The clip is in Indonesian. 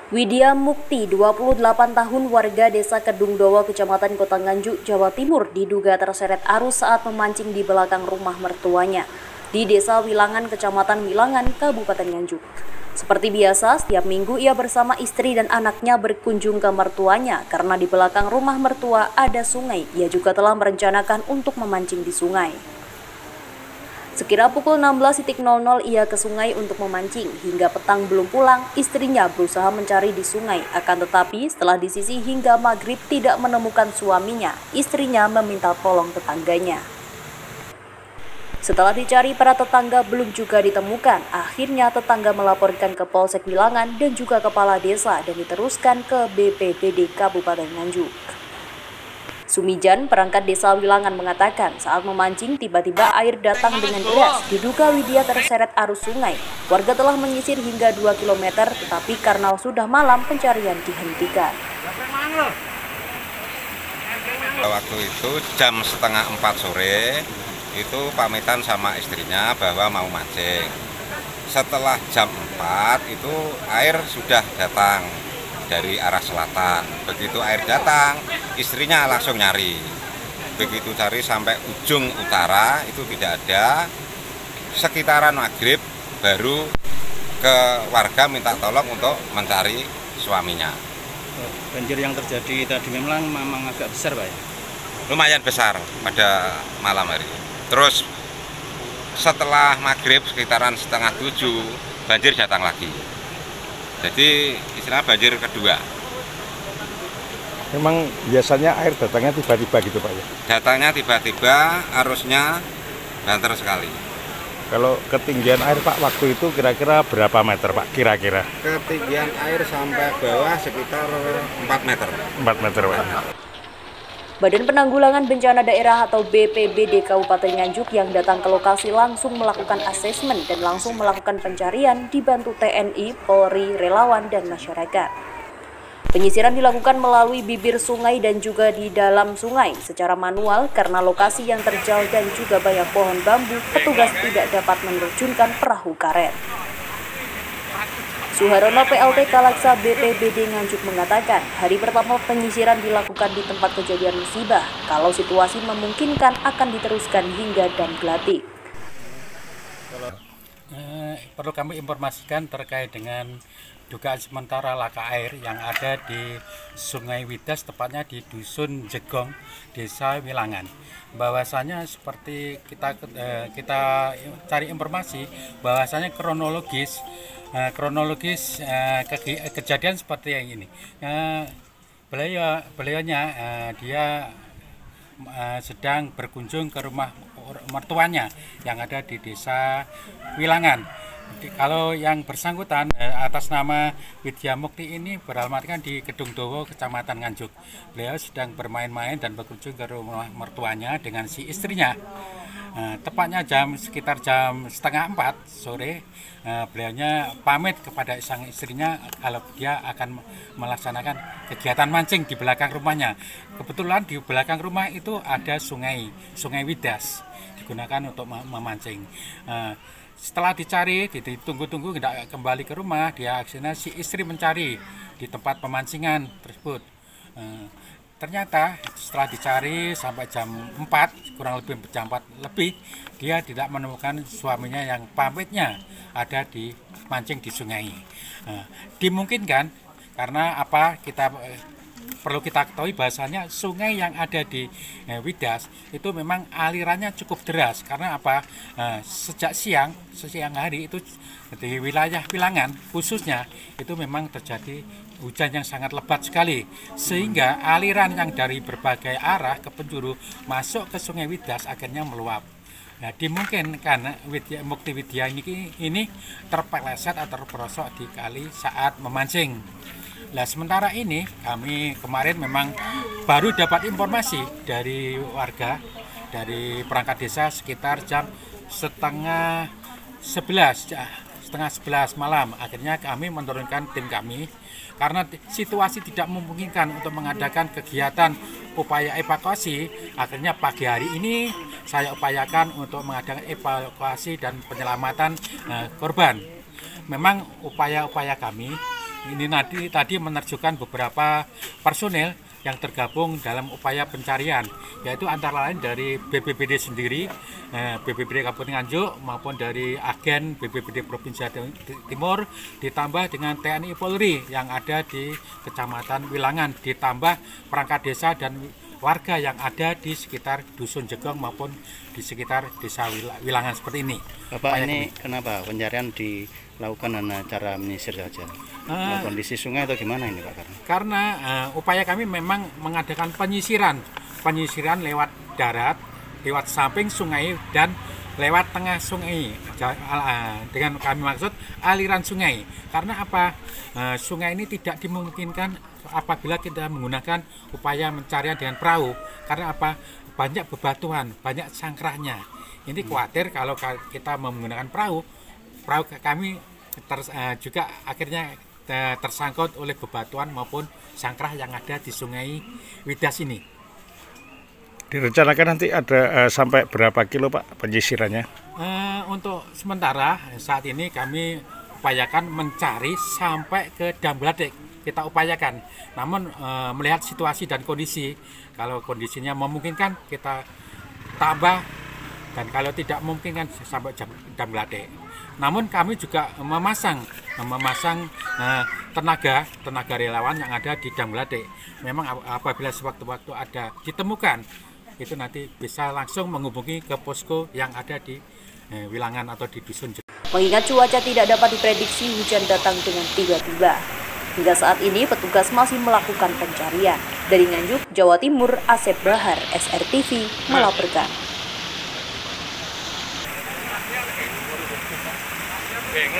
Widya Mukti, 28 tahun warga desa Kedungdowo, Kecamatan Kota Nganjuk, Jawa Timur, diduga terseret arus saat memancing di belakang rumah mertuanya di Desa Wilangan, Kecamatan Wilangan, Kabupaten Nganjuk. Seperti biasa, setiap minggu ia bersama istri dan anaknya berkunjung ke mertuanya karena di belakang rumah mertua ada sungai. Ia juga telah merencanakan untuk memancing di sungai. Sekira pukul 16.00 ia ke sungai untuk memancing. Hingga petang belum pulang, istrinya berusaha mencari di sungai. Akan tetapi setelah disisir hingga maghrib tidak menemukan suaminya, istrinya meminta tolong tetangganya. Setelah dicari para tetangga belum juga ditemukan, akhirnya tetangga melaporkan ke Polsek Wilangan dan juga kepala desa dan diteruskan ke BPBD Kabupaten Nganjuk. Sumijan, perangkat desa Wilangan mengatakan saat memancing tiba-tiba air datang dengan deras. Diduga Widya terseret arus sungai. Warga telah menyisir hingga 2 km, tetapi karena sudah malam pencarian dihentikan. Waktu itu jam setengah 4 sore itu pamitan sama istrinya bahwa mau mancing. Setelah jam 4 itu air sudah datang dari arah selatan. Begitu air datang, istrinya langsung nyari. Begitu cari sampai ujung utara itu tidak ada. Sekitaran maghrib baru ke warga minta tolong untuk mencari suaminya. Banjir yang terjadi tadi memang agak besar, Pak ya? Lumayan besar pada malam hari. Terus setelah maghrib sekitaran setengah 7 banjir datang lagi. Jadi istilah banjir kedua. Memang biasanya air datangnya tiba-tiba gitu Pak ya? Datangnya tiba-tiba, arusnya banter sekali. Kalau ketinggian air Pak waktu itu kira-kira berapa meter Pak kira-kira? Ketinggian air sampai bawah sekitar 4 meter. 4 meter Pak. Badan Penanggulangan Bencana Daerah atau BPBD Kabupaten Nganjuk yang datang ke lokasi langsung melakukan asesmen dan langsung melakukan pencarian dibantu TNI, Polri, relawan, dan masyarakat. Penyisiran dilakukan melalui bibir sungai dan juga di dalam sungai secara manual karena lokasi yang terjal dan juga banyak pohon bambu, petugas tidak dapat menerjunkan perahu karet. Suharono PLT Kalaksa BPBD Nganjuk mengatakan, hari pertama penyisiran dilakukan di tempat kejadian musibah. Kalau situasi memungkinkan akan diteruskan hingga Dam Glatik. Perlu kami informasikan terkait dengan dugaan sementara laka air yang ada di Sungai Widas, tepatnya di Dusun Jegong, Desa Wilangan. Bahwasanya seperti kita cari informasi, bahwasanya kronologis kejadian seperti yang ini. Beliaunya dia sedang berkunjung ke rumah mertuanya yang ada di Desa Wilangan. Kalau yang bersangkutan atas nama Widya Mukti ini beralamatkan di Kedungdowo, Kecamatan Nganjuk. Beliau sedang bermain-main dan berkunjung ke rumah mertuanya dengan si istrinya. Tepatnya sekitar jam setengah 4 sore, beliaunya pamit kepada sang istrinya kalau dia akan melaksanakan kegiatan mancing di belakang rumahnya. Kebetulan di belakang rumah itu ada sungai Widas, digunakan untuk memancing. Setelah dicari, ditunggu-tunggu tidak kembali ke rumah, dia akhirnya si istri mencari di tempat pemancingan tersebut. Ternyata setelah dicari sampai jam 4, kurang lebih jam 4 lebih, dia tidak menemukan suaminya yang pamitnya ada di mancing di sungai. Dimungkinkan karena apa, perlu kita ketahui bahasanya sungai yang ada di Widas itu memang alirannya cukup deras karena apa, sejak siang hari itu di wilayah Wilangan khususnya itu memang terjadi hujan yang sangat lebat sekali sehingga aliran yang dari berbagai arah ke penjuru masuk ke Sungai Widas akhirnya meluap. Nah, dimungkinkan Mukti Widya ini terpeleset atau terperosok di kali saat memancing. Nah, sementara ini kami kemarin memang baru dapat informasi dari warga, dari perangkat desa sekitar jam setengah 11 malam. Akhirnya kami menurunkan tim kami karena situasi tidak memungkinkan untuk mengadakan kegiatan upaya evakuasi. Akhirnya pagi hari ini saya upayakan untuk mengadakan evakuasi dan penyelamatan korban. Memang upaya-upaya kami ini tadi menerjunkan beberapa personel yang tergabung dalam upaya pencarian, yaitu antara lain dari BPBD sendiri, BPBD Kabupaten Nganjuk maupun dari agen BPBD Provinsi Jawa Timur, ditambah dengan TNI Polri yang ada di Kecamatan Wilangan, ditambah perangkat desa dan warga yang ada di sekitar Dusun Jegong maupun di sekitar desa Wilangan seperti ini. Bapak, ini kenapa pencarian dilakukan hanya cara menyisir saja? Kondisi sungai atau gimana ini Pak? Karena upaya kami memang mengadakan penyisiran lewat darat, lewat samping sungai dan lewat tengah sungai. Dengan kami maksud aliran sungai. Karena apa? Sungai ini tidak dimungkinkan apabila kita menggunakan upaya pencarian dengan perahu. Karena apa? Banyak bebatuan, banyak sangkrahnya. Ini khawatir kalau kita menggunakan perahu kami juga akhirnya tersangkut oleh bebatuan maupun sangkrah yang ada di Sungai Widas ini. Direncanakan nanti ada sampai berapa kilo Pak penyisirannya? Untuk sementara saat ini kami upayakan mencari sampai ke Dambladek. Kita upayakan, namun melihat situasi dan kondisi, kalau kondisinya memungkinkan kita tambah, dan kalau tidak memungkinkan sampai Dambladek. Namun kami juga memasang tenaga relawan yang ada di Dambladek. Memang apabila sewaktu-waktu ada ditemukan, itu nanti bisa langsung menghubungi ke posko yang ada di Wilangan atau di Dusun. Mengingat cuaca tidak dapat diprediksi, hujan datang dengan tiba-tiba. Hingga saat ini petugas masih melakukan pencarian. Dari Nganjuk, Jawa Timur, Asep Bahar, SRTV melaporkan. Beng